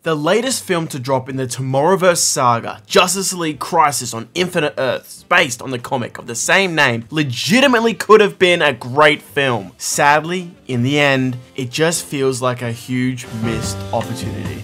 The latest film to drop in the Tomorrowverse saga, Justice League Crisis on Infinite Earths, based on the comic of the same name, legitimately could have been a great film. Sadly, in the end, it just feels like a huge missed opportunity.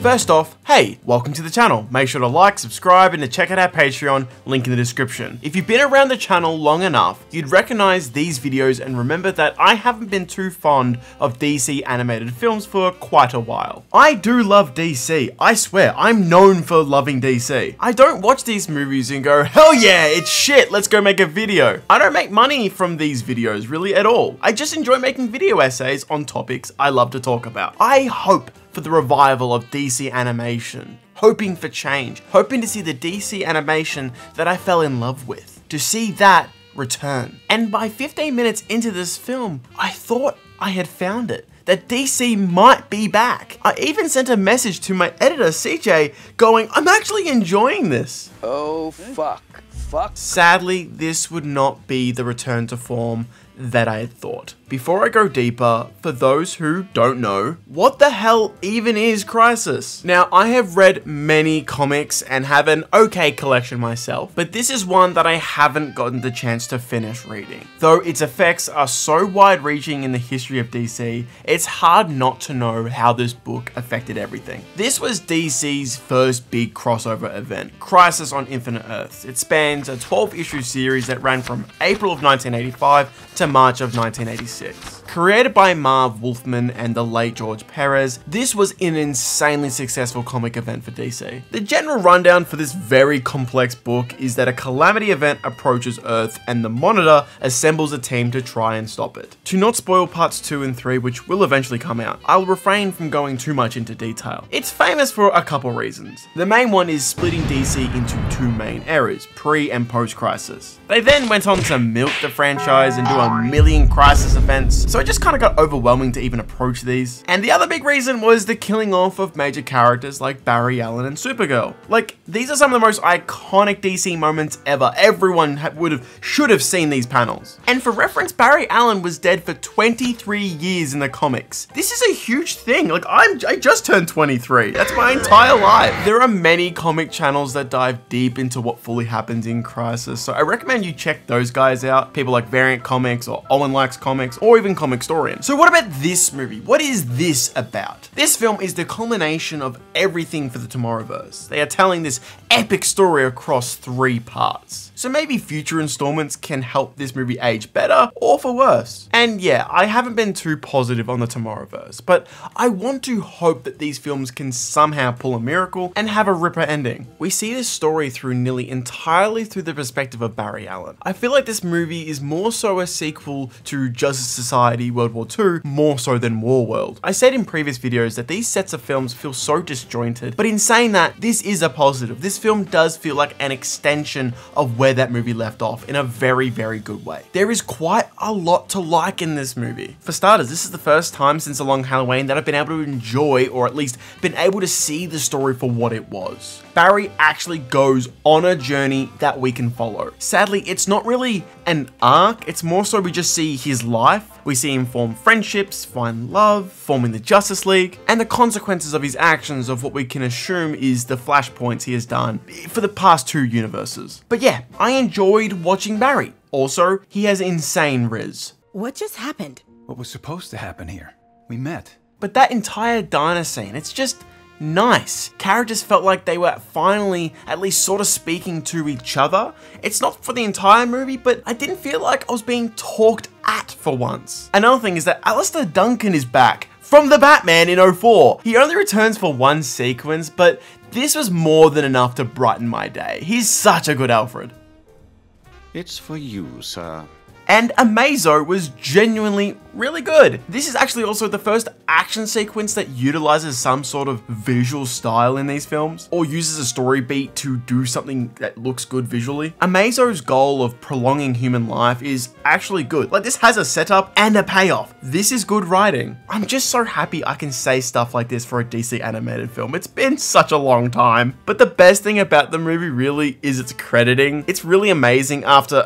First off, hey, welcome to the channel. Make sure to like, subscribe, and to check out our Patreon, link in the description. If you've been around the channel long enough, you'd recognize these videos and remember that I haven't been too fond of DC animated films for quite a while. I do love DC, I swear, I'm known for loving DC. I don't watch these movies and go, hell yeah, it's shit, let's go make a video. I don't make money from these videos really at all. I just enjoy making video essays on topics I love to talk about. I hope for the revival of DC animation, hoping for change, hoping to see the DC animation that I fell in love with, to see that return. And by 15 minutes into this film, I thought I had found it, that DC might be back. I even sent a message to my editor, CJ, going, I'm actually enjoying this. Oh, fuck. Sadly, this would not be the return to form that I had thought. Before I go deeper, for those who don't know, what the hell even is Crisis? Now, I have read many comics and have an okay collection myself, but this is one that I haven't gotten the chance to finish reading. Though its effects are so wide-reaching in the history of DC, it's hard not to know how this book affected everything. This was DC's first big crossover event, Crisis on Infinite Earths. It spans a 12-issue series that ran from April of 1985 to March of 1986. Created by Marv Wolfman and the late George Perez, this was an insanely successful comic event for DC. The general rundown for this very complex book is that a calamity event approaches Earth and the Monitor assembles a team to try and stop it. To not spoil parts 2 and 3, which will eventually come out, I'll refrain from going too much into detail. It's famous for a couple reasons. The main one is splitting DC into two main eras, pre and post Crisis. They then went on to milk the franchise and do a million Crisis events, so it just kind of got overwhelming to even approach these. And the other big reason was the killing off of major characters like Barry Allen and Supergirl. Like, these are some of the most iconic DC moments ever. Everyone should have seen these panels. And for reference, Barry Allen was dead for 23 years in the comics. This is a huge thing. Like, I just turned 23. That's my entire life. There are many comic channels that dive deep into what fully happens in Crisis, so I recommend you check those guys out. People like Variant Comics or Owen Likes Comics, or even Comicstorian. So what about this movie? What is this about? This film is the culmination of everything for the Tomorrowverse. They are telling this epic story across 3 parts. So maybe future installments can help this movie age better or for worse. And yeah, I haven't been too positive on the Tomorrowverse, but I want to hope that these films can somehow pull a miracle and have a ripper ending. We see this story through nearly entirely through the perspective of Barry Allen. I feel like this movie is more so a sequel to Justice Society World War II, more so than Warworld. I said in previous videos that these sets of films feel so disjointed, but in saying that, this is a positive. This film does feel like an extension of where that movie left off in a very, very good way. There is quite a lot to like in this movie. For starters, this is the first time since A Long Halloween that I've been able to enjoy, or at least been able to see the story for what it was. Barry actually goes on a journey that we can follow. Sadly, it's not really an arc, it's more so we just see his life. We see him form friendships, find love, forming the Justice League, and the consequences of his actions of what we can assume is the flashpoints he has done for the past 2 universes. But yeah, I enjoyed watching Barry. Also, he has insane riz. What just happened? What was supposed to happen here? We met. But that entire diner scene, it's just nice. Characters felt like they were finally at least sort of speaking to each other. It's not for the entire movie, but I didn't feel like I was being talked at for once. Another thing is that Alistair Duncan is back from the Batman in 04. He only returns for one sequence, but this was more than enough to brighten my day. He's such a good Alfred. It's for you, sir. And Amazo was genuinely really good. This is actually also the first action sequence that utilizes some sort of visual style in these films, or uses a story beat to do something that looks good visually. Amazo's goal of prolonging human life is actually good. Like, this has a setup and a payoff. This is good writing. I'm just so happy I can say stuff like this for a DC animated film. It's been such a long time. But the best thing about the movie really is its crediting. It's really amazing after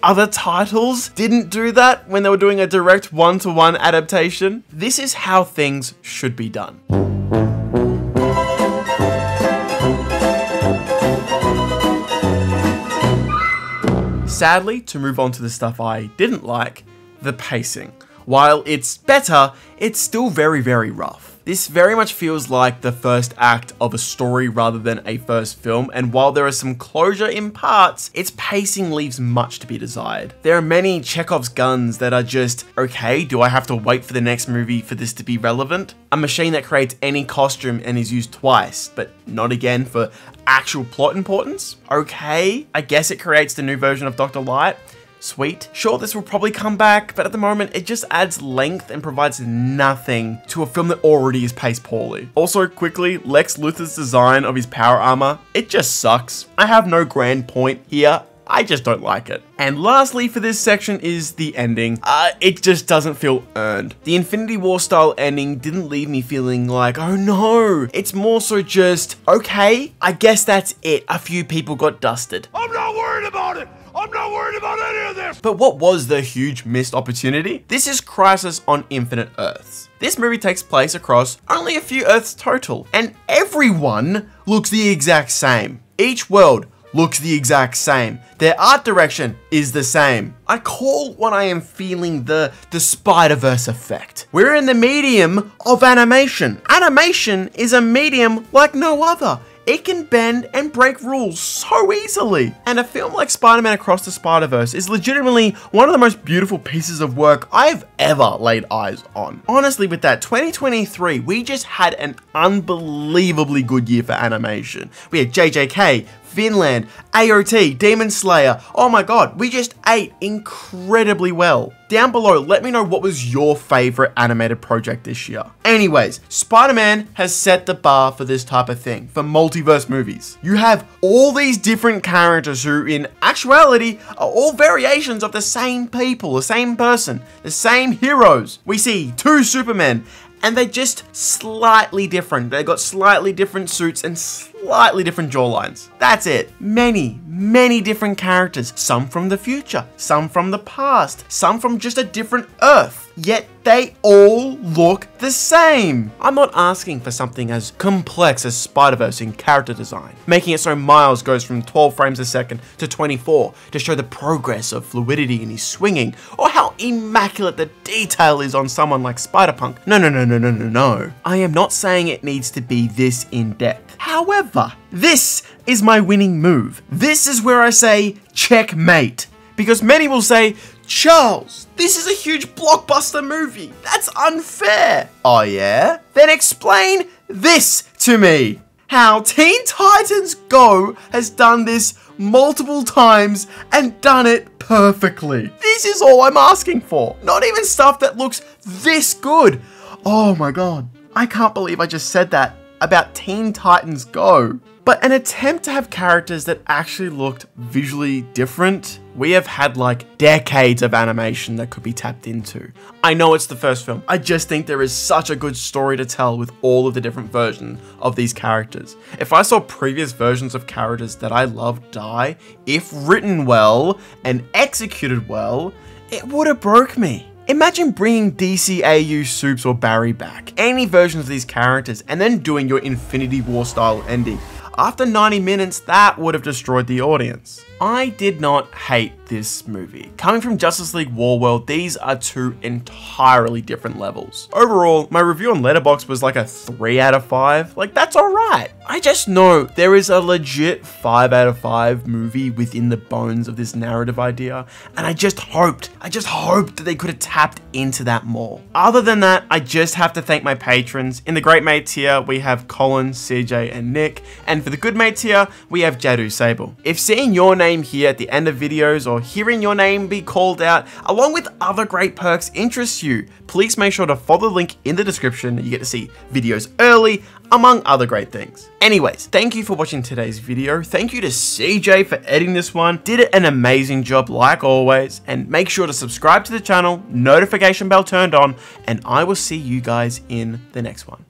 other titles didn't do that when they were doing a direct one-to-one adaptation. This is how things should be done. Sadly, to move on to the stuff I didn't like, the pacing. While it's better, it's still very, very rough. This very much feels like the first act of a story rather than a first film, and while there is some closure in parts, its pacing leaves much to be desired. There are many Chekhov's guns that are just, okay, do I have to wait for the next movie for this to be relevant? A machine that creates any costume and is used twice, but not again for actual plot importance? Okay, I guess it creates the new version of Dr. Light. Sweet. Sure, this will probably come back, but at the moment, it just adds length and provides nothing to a film that already is paced poorly. Also, quickly, Lex Luthor's design of his power armor, it just sucks. I have no grand point here. I just don't like it. And lastly for this section is the ending. It just doesn't feel earned. The Infinity War style ending didn't leave me feeling like, oh no. It's more so just, okay, I guess that's it. A few people got dusted. I'm not worried about it. I'm not worried about any of this! But what was the huge missed opportunity? This is Crisis on Infinite Earths. This movie takes place across only a few Earths total, and everyone looks the exact same. Each world looks the exact same. Their art direction is the same. I call what I am feeling the Spider-Verse effect. We're in the medium of animation. Animation is a medium like no other. It can bend and break rules so easily. And a film like Spider-Man Across the Spider-Verse is legitimately one of the most beautiful pieces of work I've ever laid eyes on. Honestly, with that, 2023, we just had an unbelievably good year for animation. We had JJK, Finland, AOT, Demon Slayer. Oh my god, we just ate incredibly well. Down below, let me know what was your favorite animated project this year. Anyways, Spider-Man has set the bar for this type of thing, for multiverse movies. You have all these different characters who, in actuality, are all variations of the same people, the same person, the same heroes. We see two Supermen, and they're just slightly different. They got slightly different suits and slightly different jawlines. That's it. Many, many different characters. Some from the future, some from the past, some from just a different Earth. Yet they all look the same. I'm not asking for something as complex as Spider-Verse in character design, making it so Miles goes from 12 frames a second to 24 to show the progress of fluidity in his swinging, or how immaculate the detail is on someone like Spider-Punk. No. I am not saying it needs to be this in-depth. However, this is my winning move. This is where I say checkmate. Because many will say, Charles, this is a huge blockbuster movie. That's unfair. Oh yeah? Then explain this to me. How Teen Titans Go has done this multiple times and done it perfectly. This is all I'm asking for. Not even stuff that looks this good. Oh my god. I can't believe I just said that about Teen Titans Go. But an attempt to have characters that actually looked visually different. We have had like decades of animation that could be tapped into. I know it's the first film. I just think there is such a good story to tell with all of the different versions of these characters. If I saw previous versions of characters that I love die, if written well and executed well, it would have broke me. Imagine bringing DCAU Supes or Barry back, any versions of these characters, and then doing your Infinity War style ending. After 90 minutes, that would have destroyed the audience. I did not hate this movie. Coming from Justice League Warworld, these are two entirely different levels. Overall, my review on Letterboxd was like a 3 out of 5. Like, that's alright. I just know there is a legit 5 out of 5 movie within the bones of this narrative idea, and I just hoped that they could have tapped into that more. Other than that, I just have to thank my patrons. In the Great Mate tier, we have Colin, CJ, and Nick, and for the Good Mate tier, we have Jadu Sable. If seeing your name here at the end of videos or hearing your name be called out, along with other great perks, interests you, please make sure to follow the link in the description. You get to see videos early, among other great things. Anyways, thank you for watching today's video. Thank you to CJ for editing this one. Did an amazing job like always. And make sure to subscribe to the channel, notification bell turned on, and I will see you guys in the next one.